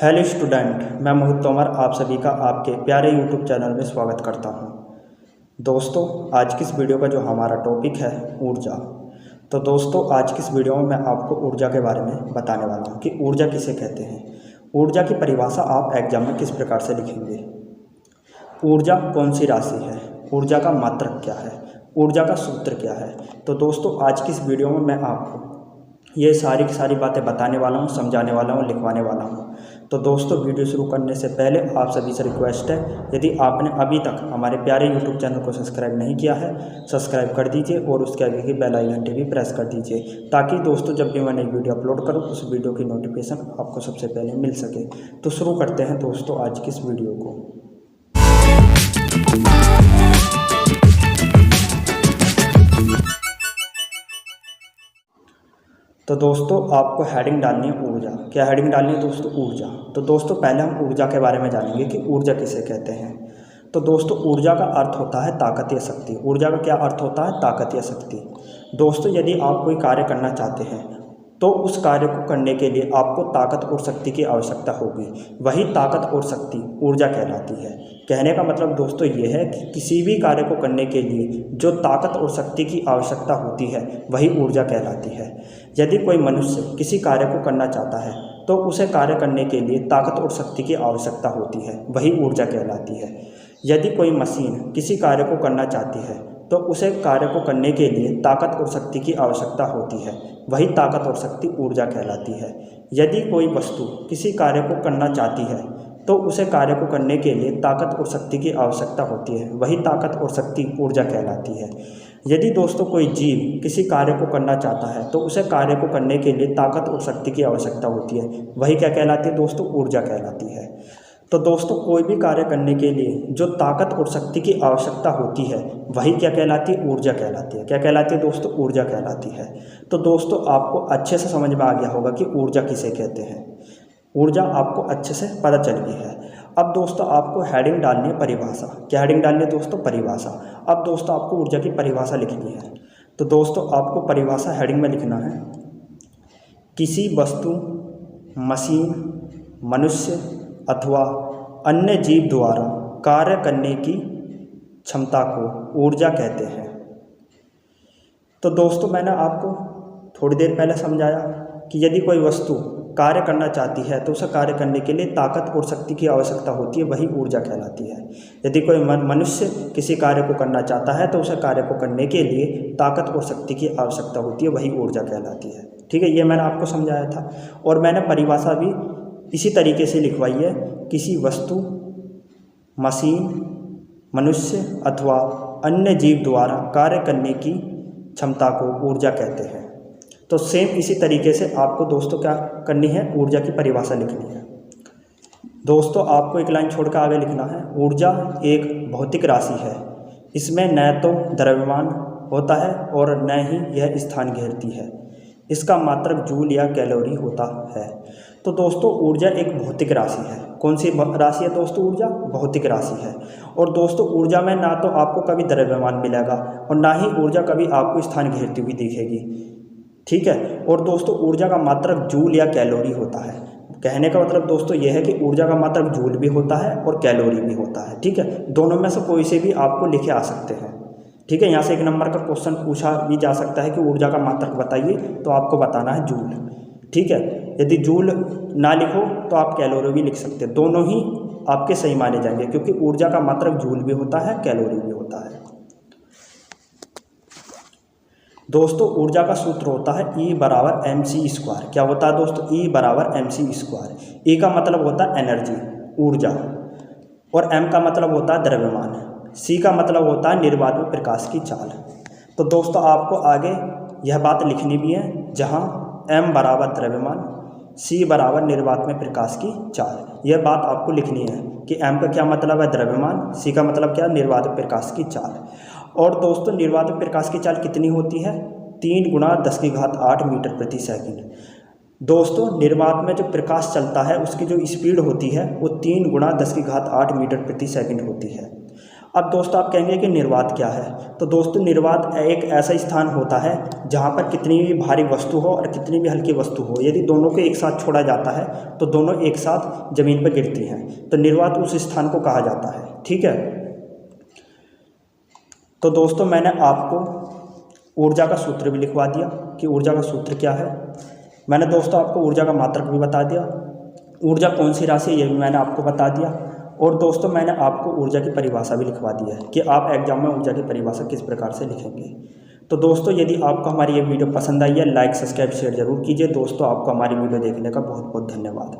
Hello student, मैं मोहित तोमर आप सभी का आपके प्यारे यूट्यूब चैनल में स्वागत करता हूं। दोस्तों, आज की इस वीडियो का जो हमारा टॉपिक है ऊर्जा। तो दोस्तों, आज की इस वीडियो में मैं आपको ऊर्जा के बारे में बताने वाला हूं कि ऊर्जा किसे कहते हैं। ऊर्जा की परिभाषा आप एग्जाम में किस प्रकार से लिखेंगे। ऊर्जा कौन सी राशि है, ऊर्जा का मात्रक क्या है, ऊर्जा का सूत्र क्या है। तो दोस्तों, आज की इस वीडियो में मैं आपको ये सारी की सारी बातें बताने वाला हूँ, समझाने वाला हूँ, लिखवाने वाला हूँ। तो दोस्तों, वीडियो शुरू करने से पहले आप सभी से रिक्वेस्ट है, यदि आपने अभी तक हमारे प्यारे यूट्यूब चैनल को सब्सक्राइब नहीं किया है, सब्सक्राइब कर दीजिए और उसके आगे की बेल आइकन घंटी भी प्रेस कर दीजिए, ताकि दोस्तों जब भी मैं नई वीडियो अपलोड करूँ उस वीडियो की नोटिफिकेशन आपको सबसे पहले मिल सके। तो शुरू करते हैं दोस्तों आज की इस वीडियो को। तो दोस्तों, आपको हेडिंग डालनी है ऊर्जा। क्या हेडिंग डालनी है दोस्तों? ऊर्जा। तो दोस्तों, पहले हम ऊर्जा के बारे में जानेंगे कि ऊर्जा किसे कहते हैं। तो दोस्तों, ऊर्जा का अर्थ होता है ताकत या शक्ति। ऊर्जा का क्या अर्थ होता है? ताकत या शक्ति। दोस्तों, यदि आप कोई कार्य करना चाहते हैं तो उस कार्य को करने के लिए आपको ताकत और शक्ति की आवश्यकता होगी। वही ताकत और शक्ति ऊर्जा कहलाती है। कहने का मतलब दोस्तों ये है कि किसी भी कार्य को करने के लिए जो ताकत और शक्ति की आवश्यकता होती है वही ऊर्जा कहलाती है। यदि कोई मनुष्य किसी कार्य को करना चाहता है तो उसे कार्य करने के लिए ताकत और शक्ति की आवश्यकता होती है, वही ऊर्जा कहलाती है। यदि कोई मशीन किसी कार्य को करना चाहती है तो उसे कार्य को करने के लिए ताकत और शक्ति की आवश्यकता होती है, वही ताकत और शक्ति ऊर्जा कहलाती है। यदि कोई वस्तु किसी कार्य को करना चाहती है तो उसे कार्य को करने के लिए ताकत और शक्ति की आवश्यकता होती है, वही ताकत और शक्ति ऊर्जा कहलाती है। यदि दोस्तों कोई जीव किसी कार्य को करना चाहता है तो उसे कार्य को करने के लिए ताकत और शक्ति की आवश्यकता होती है, वही क्या कहलाती है दोस्तों? ऊर्जा कहलाती है। तो दोस्तों, कोई भी कार्य करने के लिए जो ताकत और शक्ति की आवश्यकता होती है वही क्या कहलाती है? ऊर्जा कहलाती है। क्या कहलाती है दोस्तों? ऊर्जा कहलाती है। तो दोस्तों, आपको अच्छे से समझ में आ गया होगा कि ऊर्जा किसे कहते हैं। ऊर्जा आपको अच्छे से पता चल गई है। अब दोस्तों, आपको हेडिंग डालनी है परिभाषा। क्या हेडिंग डालनी है दोस्तों? परिभाषा। अब दोस्तों, आपको ऊर्जा की परिभाषा लिखनी है। तो दोस्तों, आपको परिभाषा हेडिंग में लिखना है, किसी वस्तु, मशीन, मनुष्य अथवा अन्य जीव द्वारा कार्य करने की क्षमता को ऊर्जा कहते हैं। तो दोस्तों, मैंने आपको थोड़ी देर पहले समझाया कि यदि कोई वस्तु कार्य करना चाहती है तो उसे कार्य करने के लिए ताकत और शक्ति की आवश्यकता होती है, वही ऊर्जा कहलाती है। यदि कोई मनुष्य किसी कार्य को करना चाहता है तो उसे कार्य को करने के लिए ताकत और शक्ति की आवश्यकता होती है, वही ऊर्जा कहलाती है। ठीक है, ये मैंने आपको समझाया था। और मैंने परिभाषा भी इसी तरीके से लिखवाई है, किसी वस्तु, मशीन, मनुष्य अथवा अन्य जीव द्वारा कार्य करने की क्षमता को ऊर्जा कहते हैं। तो सेम इसी तरीके से आपको दोस्तों क्या करनी है? ऊर्जा की परिभाषा लिखनी है। दोस्तों, आपको एक लाइन छोड़कर आगे लिखना है, ऊर्जा एक भौतिक राशि है। इसमें न तो द्रव्यमान होता है और न ही यह स्थान घेरती है। इसका मात्रक जूल या कैलोरी होता है। तो दोस्तों, ऊर्जा एक भौतिक राशि है। कौन सी राशि है दोस्तों? ऊर्जा भौतिक राशि है। और दोस्तों, ऊर्जा में ना तो आपको कभी द्रव्यमान मिलेगा और ना ही ऊर्जा कभी आपको स्थान घेरती हुई दिखेगी। ठीक है। और दोस्तों, ऊर्जा का मात्रक जूल या कैलोरी होता है। कहने का मतलब दोस्तों यह है कि ऊर्जा का मात्रक जूल भी होता है और कैलोरी भी होता है। ठीक है, दोनों में से कोई से भी आपको लिखे आ सकते हैं। ठीक है, यहाँ से एक नंबर का क्वेश्चन पूछा भी जा सकता है कि ऊर्जा का मात्रक बताइए, तो आपको बताना है जूल। ठीक है, यदि जूल ना लिखो तो आप कैलोरी भी लिख सकते हैं। दोनों ही आपके सही माने जाएंगे, क्योंकि ऊर्जा का मात्रक जूल भी होता है, कैलोरी भी होता है। दोस्तों, ऊर्जा का सूत्र होता है E बराबर mc²। क्या होता है दोस्तों? E बराबर mc²। E का मतलब होता है एनर्जी, ऊर्जा, और M का मतलब होता है द्रव्यमान, C का मतलब होता है निर्वात में प्रकाश की चाल। तो दोस्तों, आपको आगे यह बात लिखनी भी है, जहाँ M बराबर द्रव्यमान, C बराबर निर्वात में प्रकाश की चाल। यह बात आपको लिखनी है कि M का क्या मतलब है? द्रव्यमान। C का मतलब क्या? निर्वात में प्रकाश की चाल। और दोस्तों, निर्वात में प्रकाश की चाल कितनी होती है? 3 × 10⁸ मीटर प्रति सेकंड। दोस्तों, निर्वात में जो प्रकाश चलता है उसकी जो स्पीड होती है वो 3 × 10⁸ मीटर प्रति सेकंड होती है। अब दोस्तों आप कहेंगे कि निर्वात क्या है, तो दोस्तों निर्वात एक ऐसा स्थान होता है जहाँ पर कितनी भी भारी वस्तु हो और कितनी भी हल्की वस्तु हो, यदि दोनों को एक साथ छोड़ा जाता है तो दोनों एक साथ जमीन पर गिरती हैं, तो निर्वात उस स्थान को कहा जाता है। ठीक है, तो दोस्तों मैंने आपको ऊर्जा का सूत्र भी लिखवा दिया कि ऊर्जा का सूत्र क्या है। मैंने दोस्तों आपको ऊर्जा का मात्रक भी बता दिया, ऊर्जा कौन सी राशि है ये भी मैंने आपको बता दिया, और दोस्तों मैंने आपको ऊर्जा की परिभाषा भी लिखवा दी है कि आप एग्जाम में ऊर्जा की परिभाषा किस प्रकार से लिखेंगे। तो दोस्तों यदि आपको हमारी ये वीडियो पसंद आई है, लाइक सब्सक्राइब शेयर जरूर कीजिए। दोस्तों आपको हमारी वीडियो देखने का बहुत बहुत धन्यवाद।